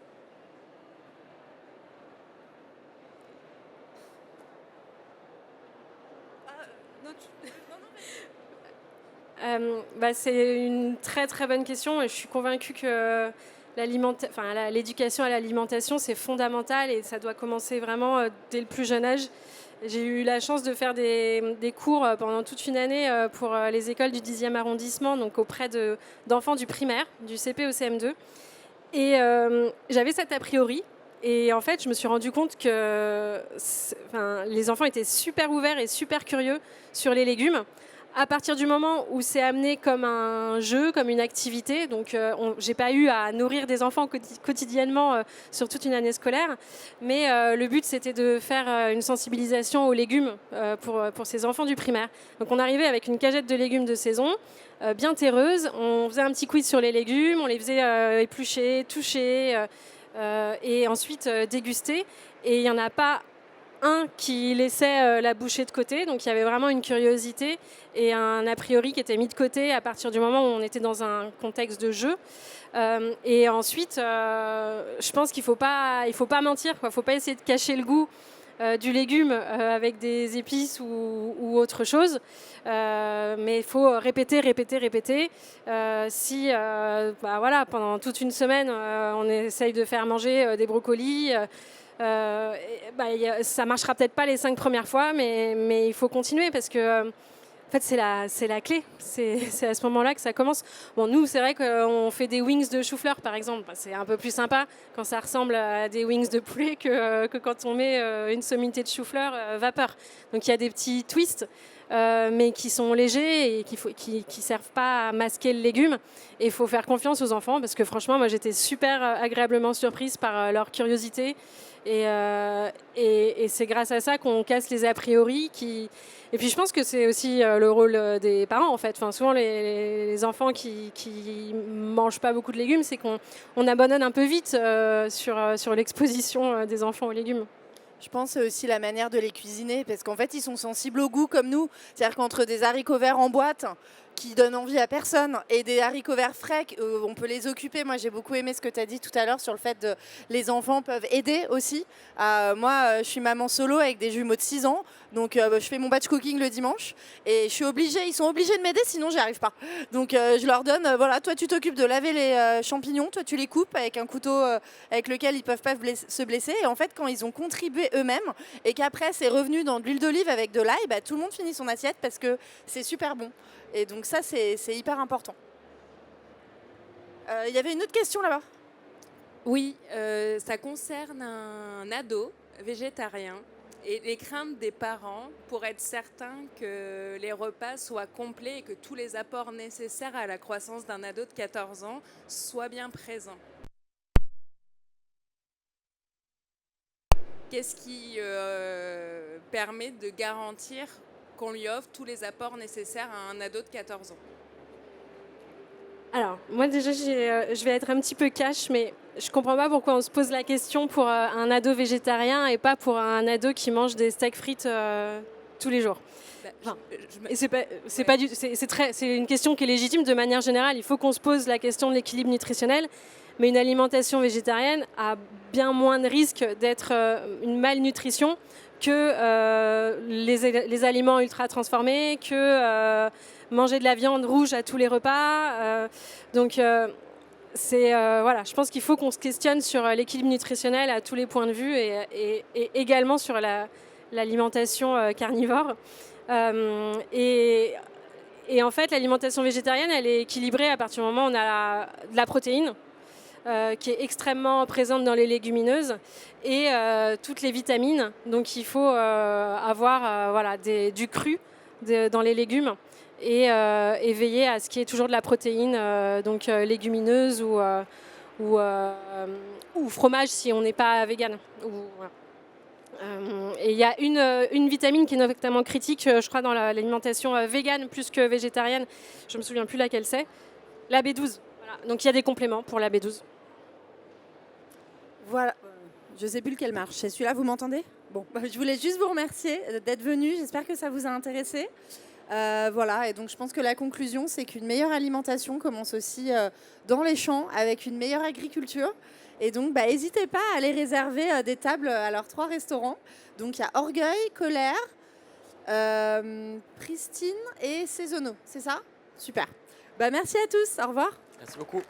C'est une très très bonne question et je suis convaincue que l'éducation à l'alimentation, c'est fondamental et ça doit commencer vraiment dès le plus jeune âge. J'ai eu la chance de faire des cours pendant toute une année pour les écoles du 10e arrondissement, donc auprès d'enfants du primaire, du CP au CM2. Et j'avais cet a priori. Et en fait, je me suis rendu compte que les enfants étaient super ouverts et super curieux sur les légumes. À partir du moment où c'est amené comme un jeu, comme une activité, donc j'ai pas eu à nourrir des enfants quotidiennement sur toute une année scolaire, mais le but c'était de faire une sensibilisation aux légumes pour ces enfants du primaire. Donc on arrivait avec une cagette de légumes de saison, bien terreuse, on faisait un petit quiz sur les légumes, on les faisait éplucher, toucher et ensuite déguster. Et il n'y en a pas un qui laissait la bouchée de côté, donc il y avait vraiment une curiosité et un a priori qui était mis de côté à partir du moment où on était dans un contexte de jeu. Et ensuite, je pense qu'il faut pas mentir, quoi. Faut pas essayer de cacher le goût du légume avec des épices ou autre chose, mais il faut répéter. Si voilà, pendant toute une semaine, on essaye de faire manger des brocolis. Ça marchera peut-être pas les 5 premières fois, mais il faut continuer parce que en fait, c'est la clé. C'est à ce moment-là que ça commence. Bon, nous, c'est vrai qu'on fait des wings de chou-fleur, par exemple. C'est un peu plus sympa quand ça ressemble à des wings de poulet que quand on met une sommité de chou-fleur vapeur. Donc, il y a des petits twists, mais qui sont légers et qui servent pas à masquer le légume. Et il faut faire confiance aux enfants parce que franchement, moi, j'étais super agréablement surprise par leur curiosité. Et c'est grâce à ça qu'on casse les a priori. Et puis je pense que c'est aussi le rôle des parents en fait. Enfin, souvent les enfants qui mangent pas beaucoup de légumes, c'est qu'on abandonne un peu vite sur l'exposition des enfants aux légumes. Je pense que c'est aussi la manière de les cuisiner parce qu'en fait ils sont sensibles au goût comme nous. C'est-à-dire qu'entre des haricots verts en boîte qui donnent envie à personne et des haricots verts frais, on peut les occuper. Moi j'ai beaucoup aimé ce que tu as dit tout à l'heure sur le fait que les enfants peuvent aider aussi. Moi je suis maman solo avec des jumeaux de 6 ans, donc je fais mon batch cooking le dimanche et ils sont obligés de m'aider sinon j'y arrive pas. Donc je leur donne, voilà, toi tu t'occupes de laver les champignons, toi tu les coupes avec un couteau avec lequel ils peuvent pas se blesser. Et en fait quand ils ont contribué eux-mêmes et qu'après c'est revenu dans de l'huile d'olive avec de l'ail, tout le monde finit son assiette parce que c'est super bon. Et donc ça, c'est hyper important. Il y avait une autre question là-bas. Oui, ça concerne un ado végétarien et les craintes des parents pour être certains que les repas soient complets et que tous les apports nécessaires à la croissance d'un ado de 14 ans soient bien présents. Qu'est-ce qui permet de garantir qu'on lui offre tous les apports nécessaires à un ado de 14 ans? Alors, moi déjà, je vais être un petit peu cash, mais je comprends pas pourquoi on se pose la question pour un ado végétarien et pas pour un ado qui mange des steaks frites tous les jours. Enfin, et c'est une question qui est légitime de manière générale. Il faut qu'on se pose la question de l'équilibre nutritionnel, mais une alimentation végétarienne a bien moins de risques d'être une malnutrition que les aliments ultra transformés, que manger de la viande rouge à tous les repas. Voilà, je pense qu'il faut qu'on se questionne sur l'équilibre nutritionnel à tous les points de vue et également sur l'alimentation carnivore. Et en fait, l'alimentation végétarienne, elle est équilibrée à partir du moment où on a de la protéine qui est extrêmement présente dans les légumineuses et toutes les vitamines. Donc il faut avoir du cru dans les légumes et veiller à ce qu'il y ait toujours de la protéine, légumineuse ou fromage si on n'est pas vegan. Et il y a une vitamine qui est notamment critique, je crois, dans l'alimentation végane plus que végétarienne. Je ne me souviens plus laquelle c'est. La B12. Voilà. Donc il y a des compléments pour la B12. Voilà. Je ne sais plus lequel marche. C'est celui-là, vous m'entendez? Bon, je voulais juste vous remercier d'être venu. J'espère que ça vous a intéressé. Et donc je pense que la conclusion, c'est qu'une meilleure alimentation commence aussi dans les champs avec une meilleure agriculture. Et donc, n'hésitez pas à aller réserver des tables à leurs 3 restaurants. Donc, il y a Orgueil, Colère, Pristine et Saisonneau. C'est ça? Super. Merci à tous. Au revoir. Merci beaucoup.